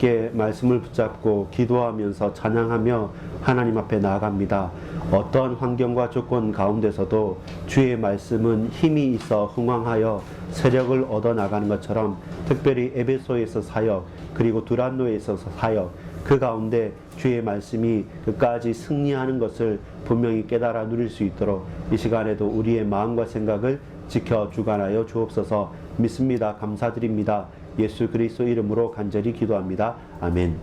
함께 말씀을 붙잡고 기도하면서 찬양하며 하나님 앞에 나아갑니다. 어떤 환경과 조건 가운데서도 주의 말씀은 힘이 있어 흥왕하여 세력을 얻어 나가는 것처럼, 특별히 에베소에서 사역, 그리고 두란노에 있어서 사역, 그 가운데 주의 말씀이 끝까지 승리하는 것을 분명히 깨달아 누릴 수 있도록 이 시간에도 우리의 마음과 생각을 지켜 주관하여 주옵소서. 믿습니다. 감사드립니다. 예수 그리스도 이름으로 간절히 기도합니다. 아멘.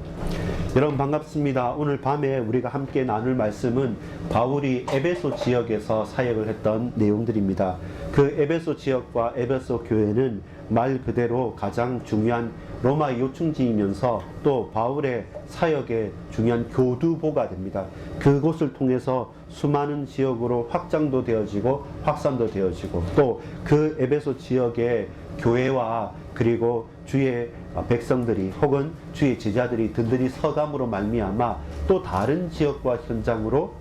여러분 반갑습니다. 오늘 밤에 우리가 함께 나눌 말씀은 바울이 에베소 지역에서 사역을 했던 내용들입니다. 그 에베소 지역과 에베소 교회는 말 그대로 가장 중요한 로마의 요충지이면서 또 바울의 사역의 중요한 교두보가 됩니다. 그곳을 통해서 수많은 지역으로 확장도 되어지고 확산도 되어지고, 또 그 에베소 지역의 교회와 그리고 주의 백성들이 혹은 주의 제자들이 든든히 서감으로 말미암아 또 다른 지역과 현장으로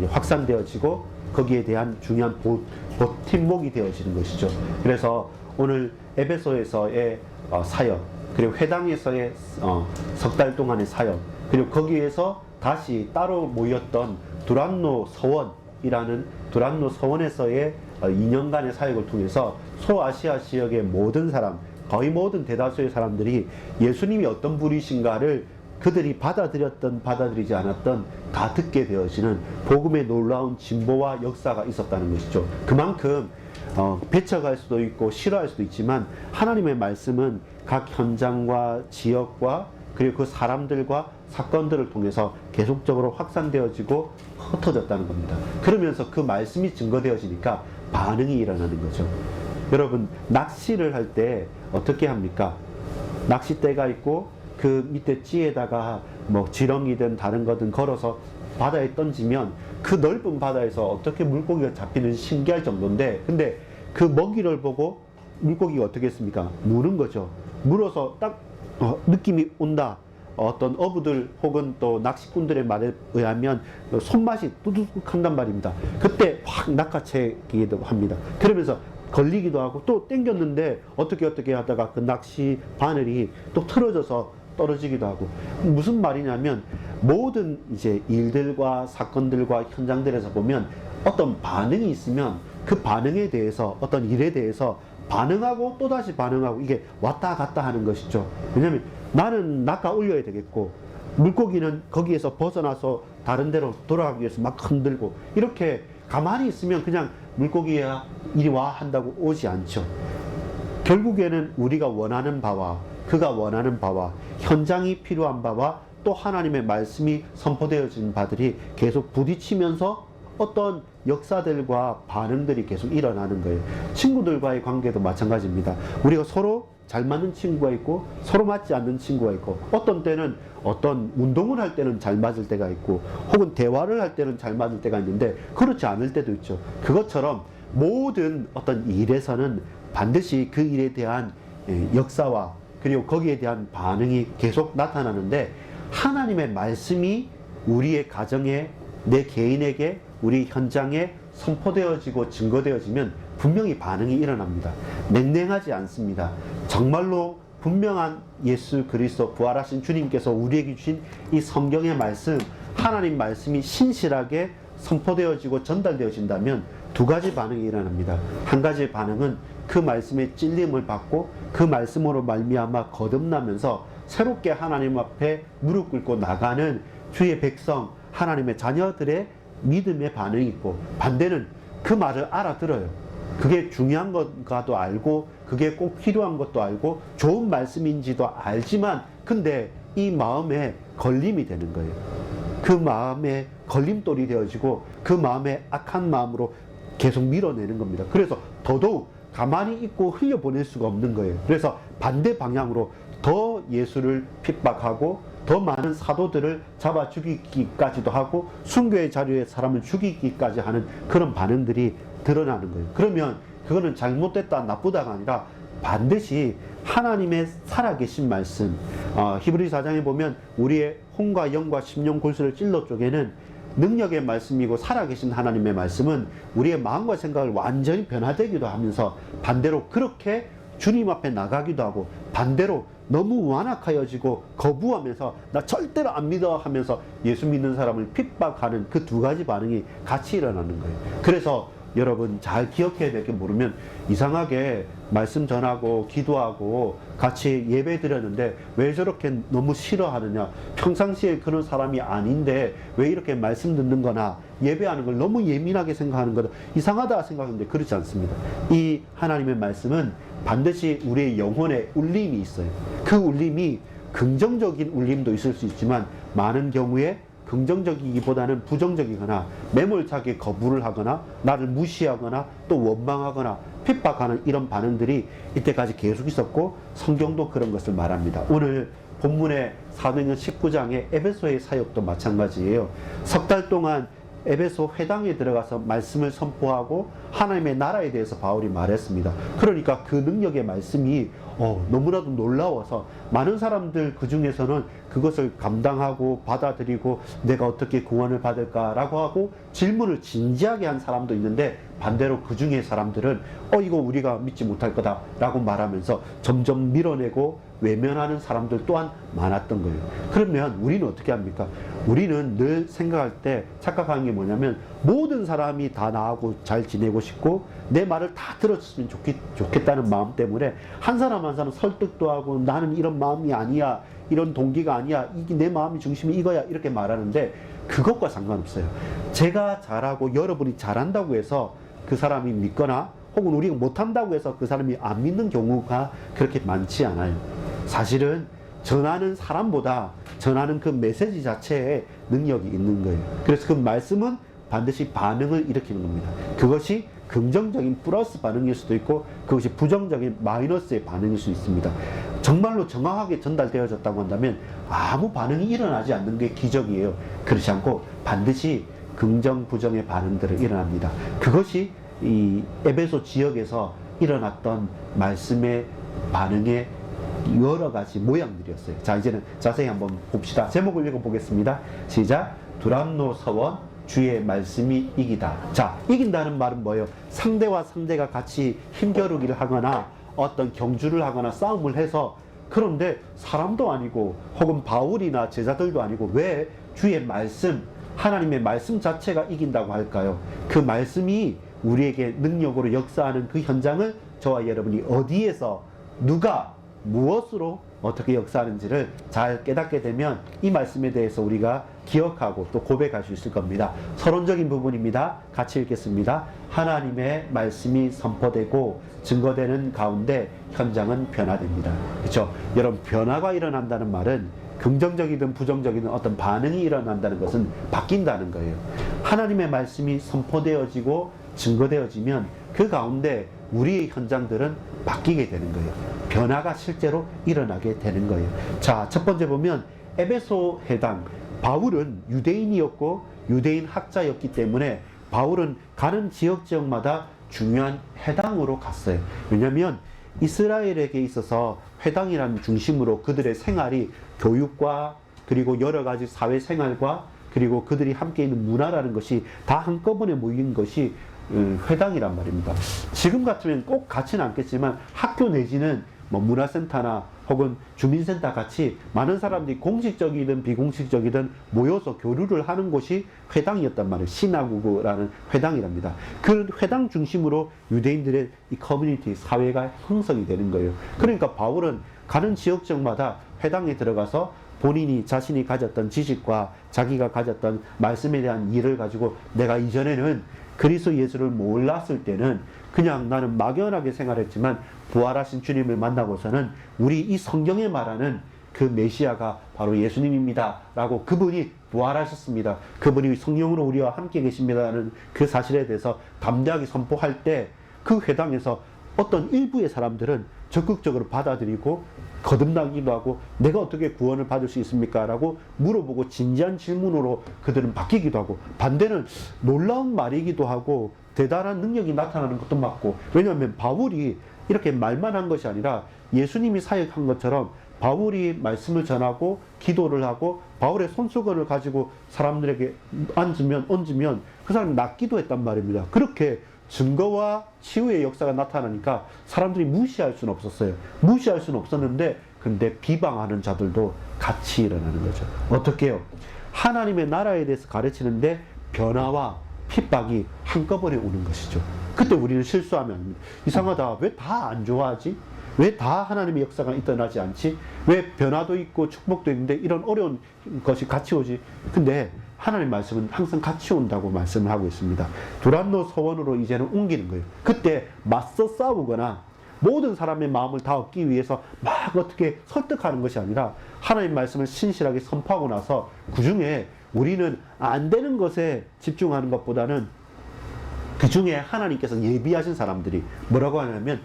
확산되어지고 거기에 대한 중요한 버팀목이 되어지는 것이죠. 그래서 오늘 에베소에서의 사역, 그리고 회당에서의 석 달 동안의 사역, 그리고 거기에서 다시 따로 모였던 두란노 서원이라는 두란노 서원에서의 2년간의 사역을 통해서 소아시아 지역의 모든 사람, 거의 모든 대다수의 사람들이 예수님이 어떤 분이신가를 그들이 받아들였던 받아들이지 않았던 다 듣게 되어지는 복음의 놀라운 진보와 역사가 있었다는 것이죠. 그만큼 배척할 수도 있고 싫어할 수도 있지만 하나님의 말씀은 각 현장과 지역과 그리고 그 사람들과 사건들을 통해서 계속적으로 확산되어지고 흩어졌다는 겁니다. 그러면서 그 말씀이 증거되어지니까 반응이 일어나는 거죠. 여러분, 낚시를 할 때 어떻게 합니까? 낚싯대가 있고 그 밑에 찌에다가 뭐 지렁이든 다른 거든 걸어서 바다에 던지면 그 넓은 바다에서 어떻게 물고기가 잡히는지 신기할 정도인데, 근데 그 먹이를 보고 물고기가 어떻게 했습니까? 무는 거죠. 물어서 딱 느낌이 온다. 어떤 어부들 혹은 또 낚시꾼들의 말에 의하면 손맛이 뚜둑 한단 말입니다. 그때 확 낚아채기도 합니다. 그러면서 걸리기도 하고 또 땡겼는데 어떻게 하다가 그 낚시 바늘이 또 틀어져서 떨어지기도 하고. 무슨 말이냐면 모든 이제 일들과 사건들과 현장들에서 보면 어떤 반응이 있으면 그 반응에 대해서, 어떤 일에 대해서 반응하고 또다시 반응하고, 이게 왔다 갔다 하는 것이죠. 왜냐하면 나는 낚아 올려야 되겠고 물고기는 거기에서 벗어나서 다른 데로 돌아가기 위해서 막 흔들고, 이렇게 가만히 있으면 그냥 물고기야 이리 와 한다고 오지 않죠. 결국에는 우리가 원하는 바와 그가 원하는 바와 현장이 필요한 바와 또 하나님의 말씀이 선포되어진 바들이 계속 부딪히면서 어떤 역사들과 반응들이 계속 일어나는 거예요. 친구들과의 관계도 마찬가지입니다. 우리가 서로 잘 맞는 친구가 있고 서로 맞지 않는 친구가 있고, 어떤 때는 어떤 운동을 할 때는 잘 맞을 때가 있고 혹은 대화를 할 때는 잘 맞을 때가 있는데 그렇지 않을 때도 있죠. 그것처럼 모든 어떤 일에서는 반드시 그 일에 대한 역사와 그리고 거기에 대한 반응이 계속 나타나는데, 하나님의 말씀이 우리의 가정에, 내 개인에게, 우리 현장에 선포되어지고 증거되어지면 분명히 반응이 일어납니다. 냉랭하지 않습니다. 정말로 분명한 예수 그리스도 부활하신 주님께서 우리에게 주신 이 성경의 말씀, 하나님 말씀이 신실하게 선포되어지고 전달되어진다면 두 가지 반응이 일어납니다. 한 가지 반응은 그 말씀의 찔림을 받고 그 말씀으로 말미암아 거듭나면서 새롭게 하나님 앞에 무릎 꿇고 나가는 주의 백성, 하나님의 자녀들의 믿음의 반응이 있고, 반대는 그 말을 알아들어요. 그게 중요한 것과도 알고 그게 꼭 필요한 것도 알고 좋은 말씀인지도 알지만 근데 이 마음에 걸림이 되는 거예요. 그 마음에 걸림돌이 되어지고 그 마음에 악한 마음으로 계속 밀어내는 겁니다. 그래서 더더욱 가만히 있고 흘려보낼 수가 없는 거예요. 그래서 반대 방향으로 더 예수를 핍박하고 더 많은 사도들을 잡아 죽이기까지도 하고 순교의 자리에 사람을 죽이기까지 하는 그런 반응들이 드러나는 거예요. 그러면 그거는 잘못됐다, 나쁘다가 아니라 반드시 하나님의 살아계신 말씀, 히브리서 4장에 보면 우리의 혼과 영과 심령 골수를 찔러 쪼개는 능력의 말씀이고 살아계신 하나님의 말씀은 우리의 마음과 생각을 완전히 변화되기도 하면서 반대로 그렇게 주님 앞에 나가기도 하고, 반대로 너무 완악하여지고 거부하면서 나 절대로 안 믿어 하면서 예수 믿는 사람을 핍박하는 그 두 가지 반응이 같이 일어나는 거예요. 그래서 여러분 잘 기억해야 될 게, 모르면 이상하게 말씀 전하고 기도하고 같이 예배 드렸는데 왜 저렇게 너무 싫어하느냐, 평상시에 그런 사람이 아닌데 왜 이렇게 말씀 듣는 거나 예배하는 걸 너무 예민하게 생각하는 거다, 이상하다 생각하는데, 그렇지 않습니다. 이 하나님의 말씀은 반드시 우리의 영혼에 울림이 있어요. 그 울림이 긍정적인 울림도 있을 수 있지만, 많은 경우에 긍정적이기보다는 부정적이거나 매몰차게 거부를 하거나 나를 무시하거나 또 원망하거나 핍박하는 이런 반응들이 이때까지 계속 있었고, 성경도 그런 것을 말합니다. 오늘 본문의 사도행전 19장의 에베소의 사역도 마찬가지예요. 석 달 동안 에베소 회당에 들어가서 말씀을 선포하고 하나님의 나라에 대해서 바울이 말했습니다. 그러니까 그 능력의 말씀이 너무나도 놀라워서 많은 사람들 그 중에서는 그것을 감당하고 받아들이고 내가 어떻게 구원을 받을까라고 하고 질문을 진지하게 한 사람도 있는데, 반대로 그 중에 사람들은 이거 우리가 믿지 못할 거다라고 말하면서 점점 밀어내고 외면하는 사람들 또한 많았던 거예요. 그러면 우리는 어떻게 합니까? 우리는 늘 생각할 때 착각하는 게 뭐냐면, 모든 사람이 다 나하고 잘 지내고 싶고 내 말을 다 들었으면 좋겠다는 마음 때문에 한 사람 한 사람 설득도 하고, 나는 이런 마음이 아니야, 이런 동기가 아니야, 이게 내 마음이 중심이 이거야, 이렇게 말하는데 그것과 상관없어요. 제가 잘하고 여러분이 잘한다고 해서 그 사람이 믿거나, 혹은 우리가 못한다고 해서 그 사람이 안 믿는 경우가 그렇게 많지 않아요. 사실은 전하는 사람보다 전하는 그 메시지 자체에 능력이 있는 거예요. 그래서 그 말씀은 반드시 반응을 일으키는 겁니다. 그것이 긍정적인 플러스 반응일 수도 있고, 그것이 부정적인 마이너스의 반응일 수 있습니다. 정말로 정확하게 전달되어졌다고 한다면 아무 반응이 일어나지 않는 게 기적이에요. 그렇지 않고 반드시 긍정 부정의 반응들이 일어납니다. 그것이 이 에베소 지역에서 일어났던 말씀의 반응의 여러 가지 모양들이었어요. 자, 이제는 자세히 한번 봅시다. 제목을 읽어보겠습니다. 시작. 두란노 서원, 주의 말씀이 이기다. 자, 이긴다는 말은 뭐예요? 상대와 상대가 같이 힘겨루기를 하거나 어떤 경주를 하거나 싸움을 해서, 그런데 사람도 아니고 혹은 바울이나 제자들도 아니고 왜 주의 말씀, 하나님의 말씀 자체가 이긴다고 할까요? 그 말씀이 우리에게 능력으로 역사하는 그 현장을 저와 여러분이 어디에서 누가 무엇으로 어떻게 역사하는지를 잘 깨닫게 되면 이 말씀에 대해서 우리가 기억하고 또 고백할 수 있을 겁니다. 서론적인 부분입니다. 같이 읽겠습니다. 하나님의 말씀이 선포되고 증거되는 가운데 현장은 변화됩니다. 그렇죠? 여러분, 변화가 일어난다는 말은 긍정적이든 부정적이든 어떤 반응이 일어난다는 것은 바뀐다는 거예요. 하나님의 말씀이 선포되어지고 증거되어지면 그 가운데 우리의 현장들은 바뀌게 되는 거예요. 변화가 실제로 일어나게 되는 거예요. 자, 첫 번째 보면 에베소 회당, 바울은 유대인이었고 유대인 학자였기 때문에 바울은 가는 지역마다 중요한 회당으로 갔어요. 왜냐하면 이스라엘에게 있어서 회당이라는 중심으로 그들의 생활이 교육과 그리고 여러 가지 사회생활과 그리고 그들이 함께 있는 문화라는 것이 다 한꺼번에 모인 것이 회당이란 말입니다. 지금 같으면 꼭 같지는 않겠지만 학교 내지는 뭐 문화센터나 혹은 주민센터 같이 많은 사람들이 공식적이든 비공식적이든 모여서 교류를 하는 곳이 회당이었단 말이에요. 시나고그라는 회당이랍니다. 그 회당 중심으로 유대인들의 이 커뮤니티, 사회가 형성이 되는 거예요. 그러니까 바울은 가는 지역적마다 회당에 들어가서 본인이 자신이 가졌던 지식과 자기가 가졌던 말씀에 대한 이해를 가지고, 내가 이전에는 그리스도 예수를 몰랐을 때는 그냥 나는 막연하게 생활했지만 부활하신 주님을 만나고서는 우리 이 성경에 말하는 그 메시아가 바로 예수님입니다 라고, 그분이 부활하셨습니다, 그분이 성령으로 우리와 함께 계십니다라는 그 사실에 대해서 담대하게 선포할 때 그 회당에서 어떤 일부의 사람들은 적극적으로 받아들이고 거듭나기도 하고, 내가 어떻게 구원을 받을 수 있습니까? 라고 물어보고 진지한 질문으로 그들은 바뀌기도 하고, 반대는 놀라운 말이기도 하고 대단한 능력이 나타나는 것도 맞고, 왜냐하면 바울이 이렇게 말만 한 것이 아니라 예수님이 사역한 것처럼 바울이 말씀을 전하고 기도를 하고 바울의 손수건을 가지고 사람들에게 얹으면 그 사람이 낫기도 했단 말입니다. 그렇게 증거와 치유의 역사가 나타나니까 사람들이 무시할 수는 없었어요. 무시할 수는 없었는데 근데 비방하는 자들도 같이 일어나는 거죠. 어떻게 해요? 하나님의 나라에 대해서 가르치는데 변화와 핍박이 한꺼번에 오는 것이죠. 그때 우리는 실수하면 안 됩니다. 이상하다. 왜 다 안 좋아하지? 왜 다 하나님의 역사가 일어나지 않지? 왜 변화도 있고 축복도 있는데 이런 어려운 것이 같이 오지? 근데 하나님 말씀은 항상 같이 온다고 말씀을 하고 있습니다. 두란노 서원으로 이제는 옮기는 거예요. 그때 맞서 싸우거나 모든 사람의 마음을 다 얻기 위해서 막 어떻게 설득하는 것이 아니라 하나님 말씀을 신실하게 선포하고 나서 그 중에 우리는 안 되는 것에 집중하는 것보다는 그 중에 하나님께서 예비하신 사람들이 뭐라고 하냐면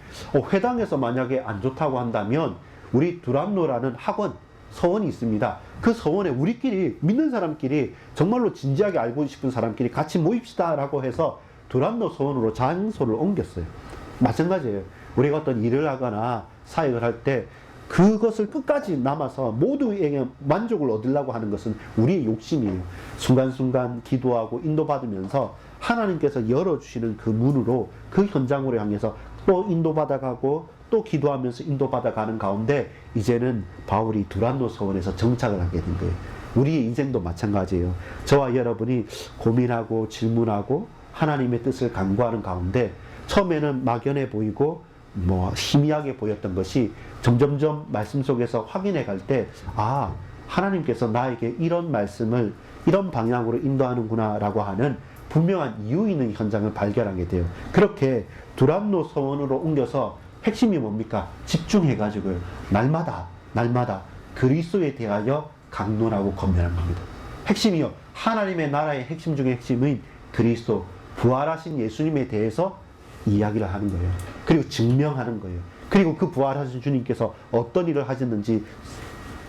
회당에서 만약에 안 좋다고 한다면 우리 두란노라는 학원 서원이 있습니다. 그 서원에 우리끼리 믿는 사람끼리 정말로 진지하게 알고 싶은 사람끼리 같이 모입시다 라고 해서 두란노 서원으로 장소를 옮겼어요. 마찬가지예요. 우리가 어떤 일을 하거나 사역을 할 때 그것을 끝까지 남아서 모두에게 만족을 얻으려고 하는 것은 우리의 욕심이에요. 순간순간 기도하고 인도받으면서 하나님께서 열어주시는 그 문으로 그 현장으로 향해서 또 인도받아가고 또 기도하면서 인도받아가는 가운데 이제는 바울이 두란노 서원에서 정착을 하게 된 거예요. 우리의 인생도 마찬가지예요. 저와 여러분이 고민하고 질문하고 하나님의 뜻을 간구하는 가운데 처음에는 막연해 보이고 희미하게 보였던 것이 점점점 말씀 속에서 확인해 갈 때 하나님께서 나에게 이런 말씀을 이런 방향으로 인도하는구나 라고 하는 분명한 이유 있는 현장을 발견하게 돼요. 그렇게 두란노 서원으로 옮겨서 핵심이 뭡니까? 집중해가지고요. 날마다 그리스도에 대하여 강론하고 권면한 겁니다. 핵심이요. 하나님의 나라의 핵심 중에 핵심인 그리스도, 부활하신 예수님에 대해서 이야기를 하는 거예요. 그리고 증명하는 거예요. 그리고 그 부활하신 주님께서 어떤 일을 하셨는지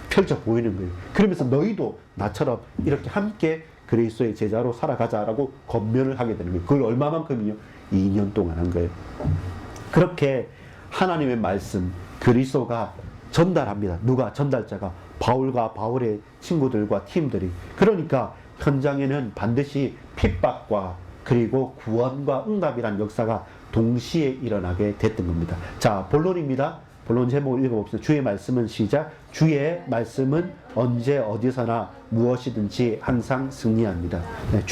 펼쳐 보이는 거예요. 그러면서 너희도 나처럼 이렇게 함께 그리스도의 제자로 살아가자라고 권면을 하게 되는 거예요. 그걸 얼마만큼이요? 2년 동안 한 거예요. 그렇게 하나님의 말씀, 그리스도가 전달합니다. 누가? 전달자가 바울과 바울의 친구들과 팀들이. 그러니까 현장에는 반드시 핍박과 그리고 구원과 응답이란 역사가 동시에 일어나게 됐던 겁니다. 자, 본론입니다. 본론 제목을 읽어봅시다. 주의 말씀은 시작. 주의 말씀은 언제 어디서나 무엇이든지 항상 승리합니다. 네,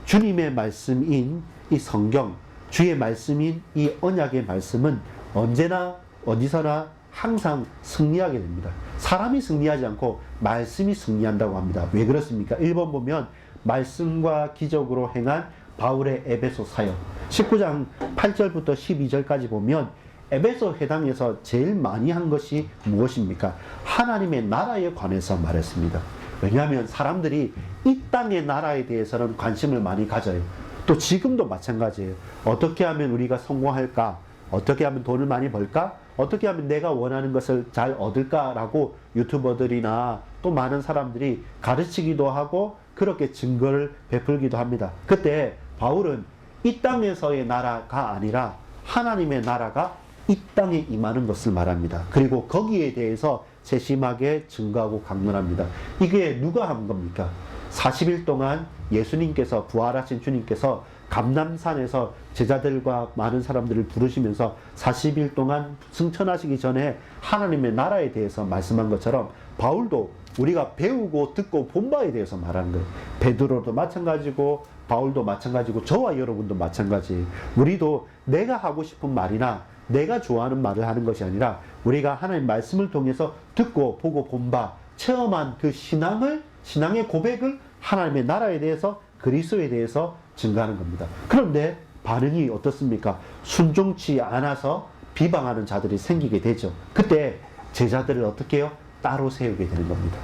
주님의 말씀인 이 성경, 주의 말씀인 이 언약의 말씀은 언제나 어디서나 항상 승리하게 됩니다. 사람이 승리하지 않고 말씀이 승리한다고 합니다. 왜 그렇습니까? 1번 보면 말씀과 기적으로 행한 바울의 에베소 사역 19장 8절부터 12절까지 보면 에베소 회당에서 제일 많이 한 것이 무엇입니까? 하나님의 나라에 관해서 말했습니다. 왜냐하면 사람들이 이 땅의 나라에 대해서는 관심을 많이 가져요. 또 지금도 마찬가지예요. 어떻게 하면 우리가 성공할까? 어떻게 하면 돈을 많이 벌까? 어떻게 하면 내가 원하는 것을 잘 얻을까라고 유튜버들이나 또 많은 사람들이 가르치기도 하고 그렇게 증거를 베풀기도 합니다. 그때 바울은 이 땅에서의 나라가 아니라 하나님의 나라가 이 땅에 임하는 것을 말합니다. 그리고 거기에 대해서 세심하게 증거하고 강론합니다. 이게 누가 한 겁니까? 40일 동안 예수님께서 부활하신 주님께서 감람산에서 제자들과 많은 사람들을 부르시면서 40일 동안 승천하시기 전에 하나님의 나라에 대해서 말씀한 것처럼 바울도 우리가 배우고 듣고 본 바에 대해서 말하는 거예요. 베드로도 마찬가지고 바울도 마찬가지고 저와 여러분도 마찬가지예요. 우리도 내가 하고 싶은 말이나 내가 좋아하는 말을 하는 것이 아니라 우리가 하나님 말씀을 통해서 듣고 보고 본 바 체험한 그 신앙의 고백을 하나님의 나라에 대해서 그리스도에 대해서 증거하는 겁니다. 그런데 반응이 어떻습니까? 순종치 않아서 비방하는 자들이 생기게 되죠. 그때 제자들을 어떻게 해요? 따로 세우게 되는 겁니다.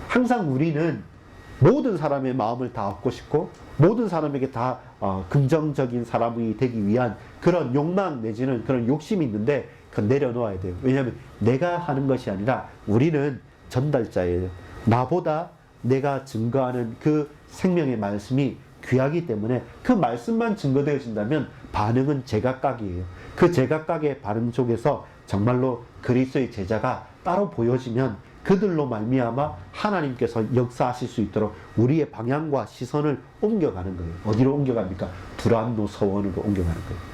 항상 우리는 모든 사람의 마음을 다 얻고 싶고 모든 사람에게 다 긍정적인 사람이 되기 위한 그런 욕망 내지는 그런 욕심이 있는데 그건 내려놓아야 돼요. 왜냐하면 내가 하는 것이 아니라 우리는 전달자예요. 나보다 내가 증거하는 그 생명의 말씀이 귀하기 때문에 그 말씀만 증거되어진다면 반응은 제각각이에요. 그 제각각의 반응 속에서 정말로 그리스도의 제자가 따로 보여지면 그들로 말미암아 하나님께서 역사하실 수 있도록 우리의 방향과 시선을 옮겨가는 거예요. 어디로 옮겨갑니까? 두란노 서원으로 옮겨가는 거예요.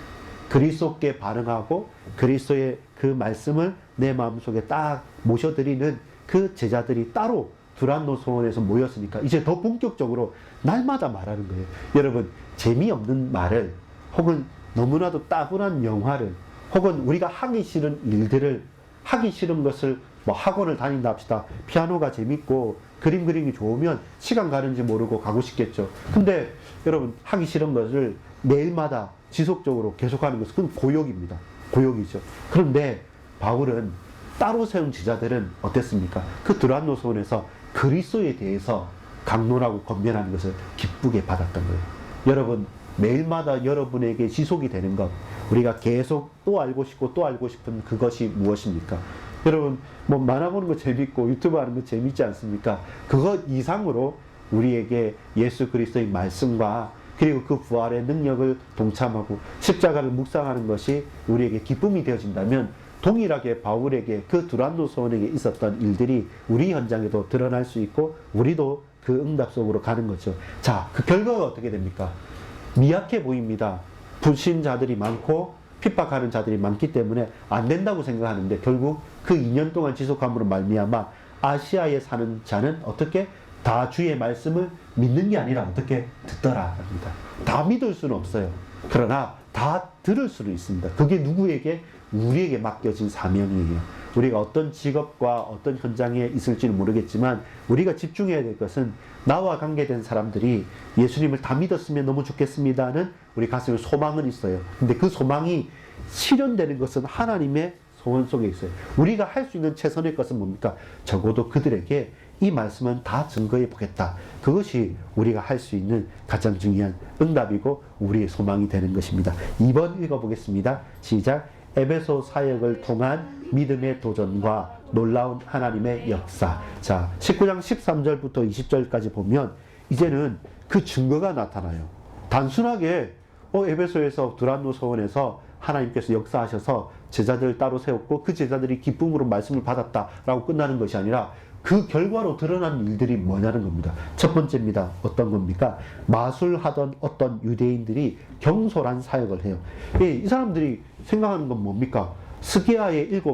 그리스도께 반응하고 그리스도의 그 말씀을 내 마음속에 딱 모셔드리는 그 제자들이 따로 두란노 서원에서 모였으니까 이제 더 본격적으로 날마다 말하는 거예요. 여러분, 재미없는 말을, 혹은 너무나도 따분한 영화를, 혹은 우리가 하기 싫은 일들을, 하기 싫은 것을, 뭐 학원을 다닌다 합시다. 피아노가 재밌고 그림 그리기 좋으면 시간 가는지 모르고 가고 싶겠죠. 근데 여러분, 하기 싫은 것을 매일마다 지속적으로 계속하는 것은 그건 고역입니다. 고역이죠. 그런데 바울은 따로 세운 제자들은 어땠습니까? 그 두란노 서원에서 그리스도에 대해서 강론하고 권면하는 것을 기쁘게 받았던 거예요. 여러분, 매일마다 여러분에게 지속이 되는 것, 우리가 계속 또 알고 싶고 또 알고 싶은 그것이 무엇입니까? 여러분, 뭐 만화 보는 거 재밌고 유튜브 하는 거 재밌지 않습니까? 그것 이상으로 우리에게 예수 그리스도의 말씀과 그리고 그 부활의 능력을 동참하고 십자가를 묵상하는 것이 우리에게 기쁨이 되어진다면, 동일하게 바울에게 그 두란노 서원에게 있었던 일들이 우리 현장에도 드러날 수 있고 우리도 그 응답 속으로 가는 거죠. 자, 그 결과가 어떻게 됩니까? 미약해 보입니다. 불신자들이 많고 핍박하는 자들이 많기 때문에 안 된다고 생각하는데, 결국 그 2년 동안 지속함으로 말미암아 아시아에 사는 자는 어떻게 다 주의 말씀을 믿는 게 아니라 어떻게 듣더라 합니다. 다 믿을 수는 없어요. 그러나 다 들을 수는 있습니다. 그게 누구에게? 우리에게 맡겨진 사명이에요. 우리가 어떤 직업과 어떤 현장에 있을지는 모르겠지만 우리가 집중해야 될 것은, 나와 관계된 사람들이 예수님을 다 믿었으면 너무 좋겠습니다는 우리 가슴에 소망은 있어요. 근데 그 소망이 실현되는 것은 하나님의 소원 속에 있어요. 우리가 할 수 있는 최선의 것은 뭡니까? 적어도 그들에게 이 말씀은 다 증거해 보겠다. 그것이 우리가 할 수 있는 가장 중요한 응답이고 우리의 소망이 되는 것입니다. 2번 읽어보겠습니다. 시작. 에베소 사역을 통한 믿음의 도전과 놀라운 하나님의 역사. 자, 19장 13절부터 20절까지 보면 이제는 그 증거가 나타나요. 단순하게 에베소에서 두란노 서원에서 하나님께서 역사하셔서 제자들을 따로 세웠고 그 제자들이 기쁨으로 말씀을 받았다라고 끝나는 것이 아니라 그 결과로 드러난 일들이 뭐냐는 겁니다. 첫 번째입니다. 어떤 겁니까? 마술하던 어떤 유대인들이 경솔한 사역을 해요. 이 사람들이 생각하는 건 뭡니까?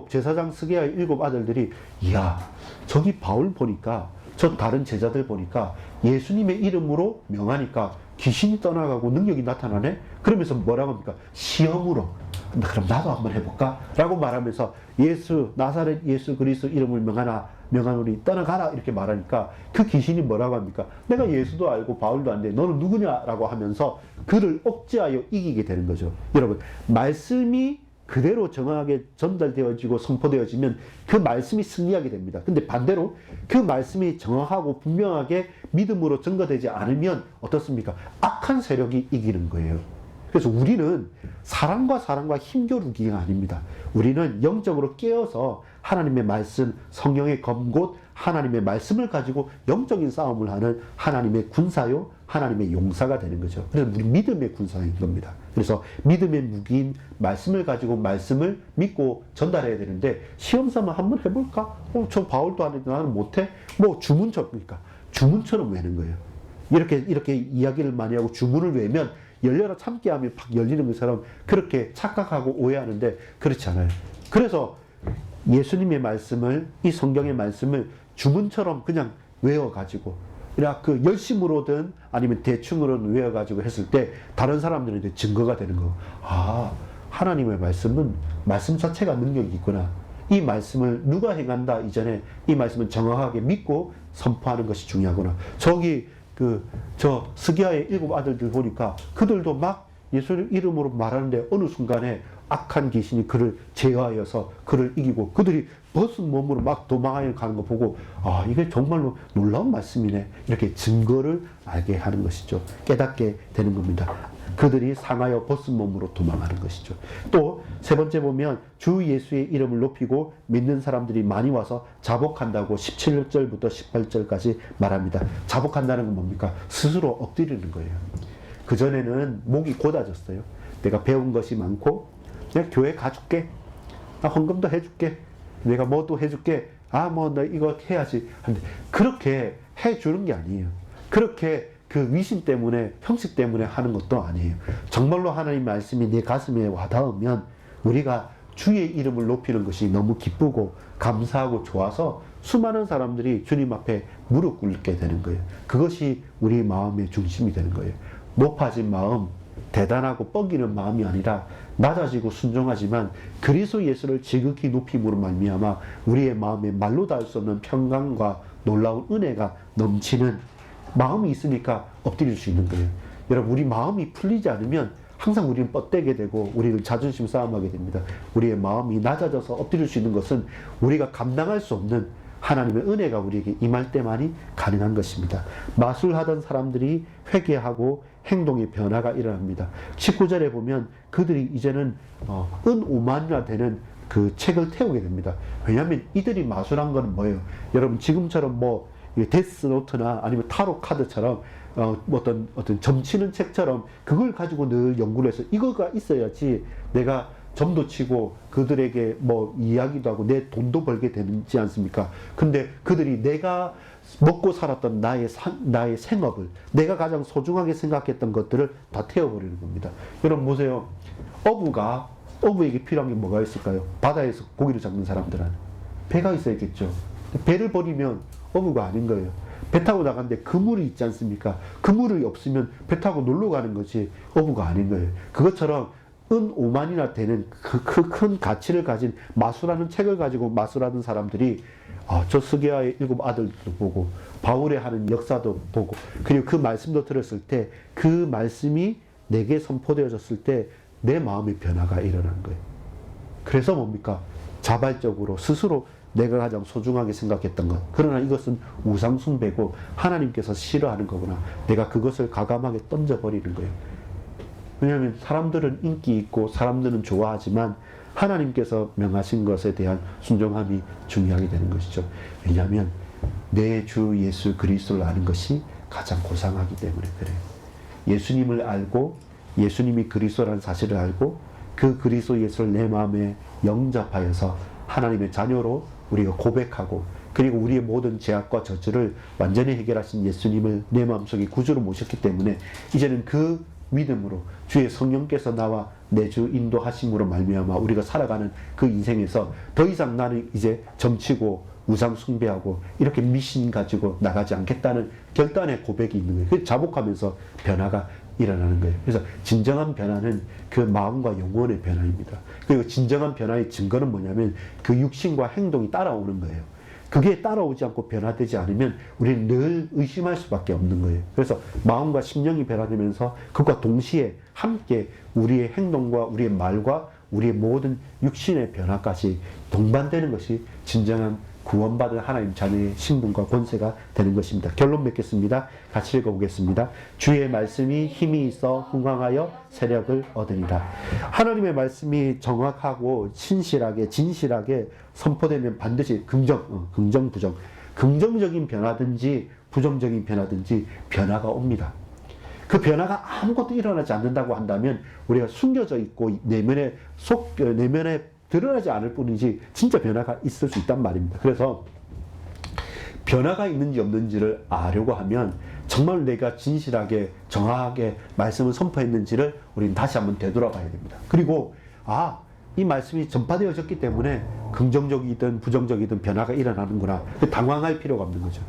제사장 스게아의 7 아들들이, 이야, 저기 바울 보니까, 저 다른 제자들 보니까 예수님의 이름으로 명하니까 귀신이 떠나가고 능력이 나타나네? 그러면서 뭐라고 합니까? 시험으로. 그럼 나도 한번 해볼까? 라고 말하면서 나사렛 예수 그리스도 이름을 명하노니 떠나가라 이렇게 말하니까 그 귀신이 뭐라고 합니까? 내가 예수도 알고 바울도 안 돼. 너는 누구냐라고 하면서 그를 억제하여 이기게 되는 거죠. 여러분, 말씀이 그대로 정확하게 전달되어지고 선포되어지면 그 말씀이 승리하게 됩니다. 근데 반대로 그 말씀이 정확하고 분명하게 믿음으로 증거되지 않으면 어떻습니까? 악한 세력이 이기는 거예요. 그래서 우리는 사람과 힘겨루기가 아닙니다. 우리는 영적으로 깨어서 하나님의 말씀, 성령의 검곧 하나님의 말씀을 가지고 영적인 싸움을 하는 하나님의 군사요, 하나님의 용사가 되는 거죠. 그래서 우리 믿음의 군사인 겁니다. 그래서 믿음의 무기인 말씀을 가지고 말씀을 믿고 전달해야 되는데, 시험 삼아 한번 해볼까? 저 바울도 하는데 나는 못해? 뭐 주문처럼 외는 거예요. 이렇게 이야기를 많이 하고 주문을 외면 열려라 참게 하면 팍 열리는 것처럼 그렇게 착각하고 오해하는데 그렇지 않아요. 그래서 예수님의 말씀을, 이 성경의 말씀을 주문처럼 그냥 외워가지고, 그 열심으로든 아니면 대충으로든 외워가지고 했을 때 다른 사람들한테 증거가 되는 거. 아, 하나님의 말씀은 말씀 자체가 능력이 있구나. 이 말씀을 누가 행한다 이전에 이 말씀은 정확하게 믿고 선포하는 것이 중요하구나. 저 스기야의 7 아들들 보니까 그들도 막 예수 이름으로 말하는데 어느 순간에 악한 귀신이 그를 제어하여서 그를 이기고 그들이 벗은 몸으로 막 도망하여 가는 거 보고, 아, 이게 정말로 놀라운 말씀이네. 이렇게 증거를 알게 하는 것이죠. 깨닫게 되는 겁니다. 그들이 상하여 벗은 몸으로 도망하는 것이죠. 또 세 번째 보면 주 예수의 이름을 높이고 믿는 사람들이 많이 와서 자복한다고 17절부터 18절까지 말합니다. 자복한다는 건 뭡니까? 스스로 엎드리는 거예요. 그전에는 목이 곧아졌어요. 내가 배운 것이 많고 내가 교회 가줄게. 나 헌금도 해줄게. 내가 뭐도 해줄게. 뭐 나 이거 해야지 하는데 그렇게 해주는 게 아니에요. 그렇게 그 위신 때문에 형식 때문에 하는 것도 아니에요. 정말로 하나님 말씀이 내 가슴에 와닿으면 우리가 주의 이름을 높이는 것이 너무 기쁘고 감사하고 좋아서 수많은 사람들이 주님 앞에 무릎 꿇게 되는 거예요. 그것이 우리 마음의 중심이 되는 거예요. 높아진 마음, 대단하고 뻐기는 마음이 아니라 낮아지고 순종하지만 그리스도 예수를 지극히 높임으로 말미암아 우리의 마음에 말로 닿을 수 없는 평강과 놀라운 은혜가 넘치는 마음이 있으니까 엎드릴 수 있는 거예요. 여러분, 우리 마음이 풀리지 않으면 항상 우리는 뻗대게 되고 우리를 자존심 싸움하게 됩니다. 우리의 마음이 낮아져서 엎드릴 수 있는 것은 우리가 감당할 수 없는 하나님의 은혜가 우리에게 임할 때만이 가능한 것입니다. 마술하던 사람들이 회개하고 행동의 변화가 일어납니다. 19절에 보면 그들이 이제는 은 5만이나 되는 그 책을 태우게 됩니다. 왜냐하면 이들이 마술한 건 뭐예요? 여러분, 지금처럼 뭐 데스노트나 아니면 타로 카드처럼 어떤 점치는 책처럼 그걸 가지고 늘 연구를 해서 이거가 있어야지 내가 점도 치고 그들에게 뭐 이야기도 하고 내 돈도 벌게 되지 않습니까? 근데 그들이 내가 먹고 살았던 나의 생업을, 내가 가장 소중하게 생각했던 것들을 다 태워버리는 겁니다. 여러분 보세요. 어부에게 필요한 게 뭐가 있을까요? 바다에서 고기를 잡는 사람들은 배가 있어야겠죠. 배를 버리면 어부가 아닌 거예요. 배 타고 나갔는데 그물이 있지 않습니까? 그물이 없으면 배 타고 놀러 가는 거지 어부가 아닌 거예요. 그것처럼 은 5만이나 되는 그 큰 가치를 가진 마술하는 책을 가지고 마술하는 사람들이 저 스게아의 7 아들도 보고 바울의 하는 역사도 보고 그리고 그 말씀도 들었을 때 그 말씀이 내게 선포되어졌을 때 내 마음의 변화가 일어난 거예요. 그래서 뭡니까? 자발적으로 스스로 내가 가장 소중하게 생각했던 것. 그러나 이것은 우상숭배고 하나님께서 싫어하는 거구나. 내가 그것을 과감하게 던져버리는 거예요. 왜냐하면 사람들은 인기 있고 사람들은 좋아하지만 하나님께서 명하신 것에 대한 순종함이 중요하게 되는 것이죠. 왜냐하면 내 주 예수 그리스도를 아는 것이 가장 고상하기 때문에 그래요. 예수님을 알고 예수님이 그리스도라는 사실을 알고 그 그리스도 예수를 내 마음에 영접하여서 하나님의 자녀로 우리가 고백하고 그리고 우리의 모든 죄악과 저주를 완전히 해결하신 예수님을 내 마음속에 구주로 모셨기 때문에 이제는 그 믿음으로 주의 성령께서 나와 내 주 인도하심으로 말미암아 우리가 살아가는 그 인생에서 더 이상 나는 이제 점치고 우상 숭배하고 이렇게 미신 가지고 나가지 않겠다는 결단의 고백이 있는 거예요. 그래서 자복하면서 변화가 일어나는 거예요. 그래서 진정한 변화는 그 마음과 영혼의 변화입니다. 그리고 진정한 변화의 증거는 뭐냐면 그 육신과 행동이 따라오는 거예요. 그게 따라오지 않고 변화되지 않으면 우리는 늘 의심할 수밖에 없는 거예요. 그래서 마음과 심령이 변화되면서 그것과 동시에 함께 우리의 행동과 우리의 말과 우리의 모든 육신의 변화까지 동반되는 것이 진정한 구원받은 하나님 자녀의 신분과 권세가 되는 것입니다. 결론 맺겠습니다. 같이 읽어보겠습니다. 주의 말씀이 힘이 있어 흥왕하여 세력을 얻으니라. 하나님의 말씀이 정확하고 신실하게 진실하게 선포되면 반드시 긍정, 부정, 긍정적인 변화든지 부정적인 변화든지 변화가 옵니다. 그 변화가 아무것도 일어나지 않는다고 한다면 우리가 숨겨져 있고 내면에 드러나지 않을 뿐이지 진짜 변화가 있을 수 있단 말입니다. 그래서 변화가 있는지 없는지를 아려고 하면 정말 내가 진실하게 정확하게 말씀을 선포했는지를 우리는 다시 한번 되돌아봐야 됩니다. 그리고 이 말씀이 전파되어졌기 때문에 긍정적이든 부정적이든 변화가 일어나는구나. 당황할 필요가 없는 거죠.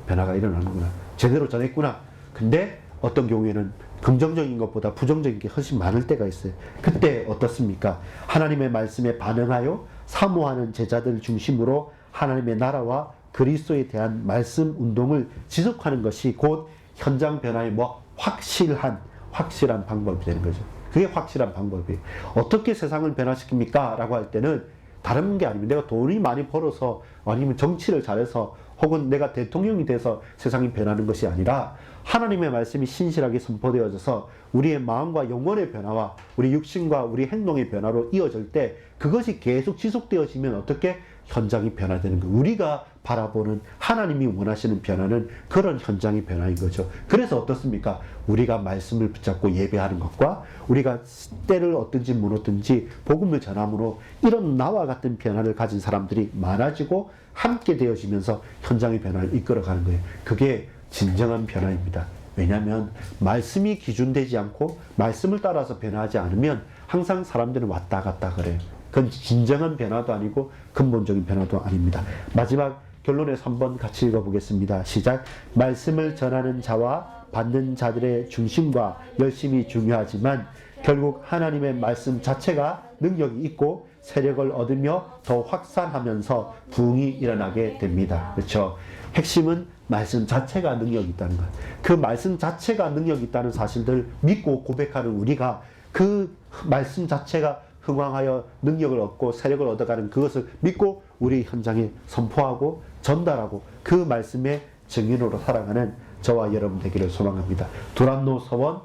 변화가 일어나는구나. 제대로 전했구나. 근데 어떤 경우에는 긍정적인 것보다 부정적인 게 훨씬 많을 때가 있어요. 그때 어떻습니까? 하나님의 말씀에 반응하여 사모하는 제자들 중심으로 하나님의 나라와 그리스도에 대한 말씀 운동을 지속하는 것이 곧 현장 변화의 확실한 방법이 되는 거죠. 그게 확실한 방법이에요. 어떻게 세상을 변화시킵니까? 라고 할 때는 다른 게 아니면 내가 돈이 많이 벌어서 아니면 정치를 잘해서 혹은 내가 대통령이 돼서 세상이 변하는 것이 아니라 하나님의 말씀이 신실하게 선포되어져서 우리의 마음과 영혼의 변화와 우리 육신과 우리 행동의 변화로 이어질 때 그것이 계속 지속되어지면 어떻게 현장이 변화되는 거예요. 우리가 바라보는 하나님이 원하시는 변화는 그런 현장의 변화인 거죠. 그래서 어떻습니까? 우리가 말씀을 붙잡고 예배하는 것과 우리가 때를 얻든지 못 얻든지 복음을 전함으로 이런 나와 같은 변화를 가진 사람들이 많아지고 함께 되어지면서 현장의 변화를 이끌어가는 거예요. 그게 진정한 변화입니다. 왜냐하면 말씀이 기준되지 않고 말씀을 따라서 변화하지 않으면 항상 사람들은 왔다 갔다 그래요. 그건 진정한 변화도 아니고 근본적인 변화도 아닙니다. 마지막 결론에서 한번 같이 읽어보겠습니다. 시작. 말씀을 전하는 자와 받는 자들의 중심과 열심이 중요하지만 결국 하나님의 말씀 자체가 능력이 있고 세력을 얻으며 더 확산하면서 부흥이 일어나게 됩니다. 그렇죠? 핵심은 말씀 자체가 능력이 있다는 것. 그 말씀 자체가 능력이 있다는 사실들 믿고 고백하는 우리가 그 말씀 자체가 흥왕하여 능력을 얻고 세력을 얻어가는 그것을 믿고 우리 현장에 선포하고 전달하고 그 말씀의 증인으로 살아가는 저와 여러분 되기를 소망합니다. 두란노 서원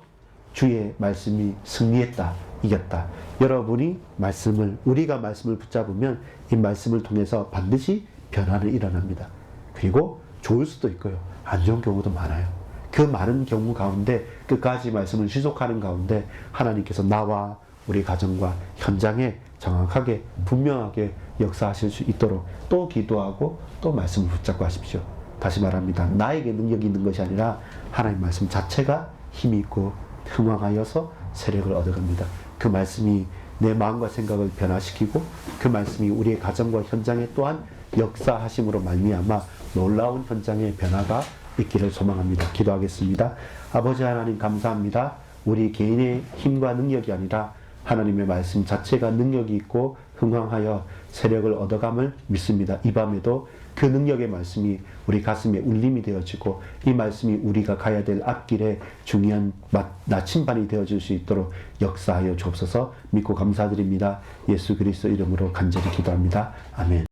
주의 말씀이 승리했다. 이겼다. 여러분이 우리가 말씀을 붙잡으면 이 말씀을 통해서 반드시 변화는 일어납니다. 그리고 좋을 수도 있고요. 안 좋은 경우도 많아요. 그 많은 경우 가운데 끝까지 말씀을 지속하는 가운데 하나님께서 나와 우리 가정과 현장에 정확하게 분명하게 역사하실 수 있도록 또 기도하고 또 말씀을 붙잡고 하십시오. 다시 말합니다. 나에게 능력이 있는 것이 아니라 하나님 말씀 자체가 힘이 있고 흥왕하여서 세력을 얻어갑니다. 그 말씀이 내 마음과 생각을 변화시키고 그 말씀이 우리의 가정과 현장에 또한 역사하심으로 말미암아 놀라운 현장의 변화가 있기를 소망합니다. 기도하겠습니다. 아버지 하나님 감사합니다. 우리 개인의 힘과 능력이 아니라 하나님의 말씀 자체가 능력이 있고 흥왕하여 세력을 얻어감을 믿습니다. 이 밤에도 그 능력의 말씀이 우리 가슴에 울림이 되어지고 이 말씀이 우리가 가야 될 앞길에 중요한 나침반이 되어질 수 있도록 역사하여 주옵소서. 믿고 감사드립니다. 예수 그리스도 이름으로 간절히 기도합니다. 아멘.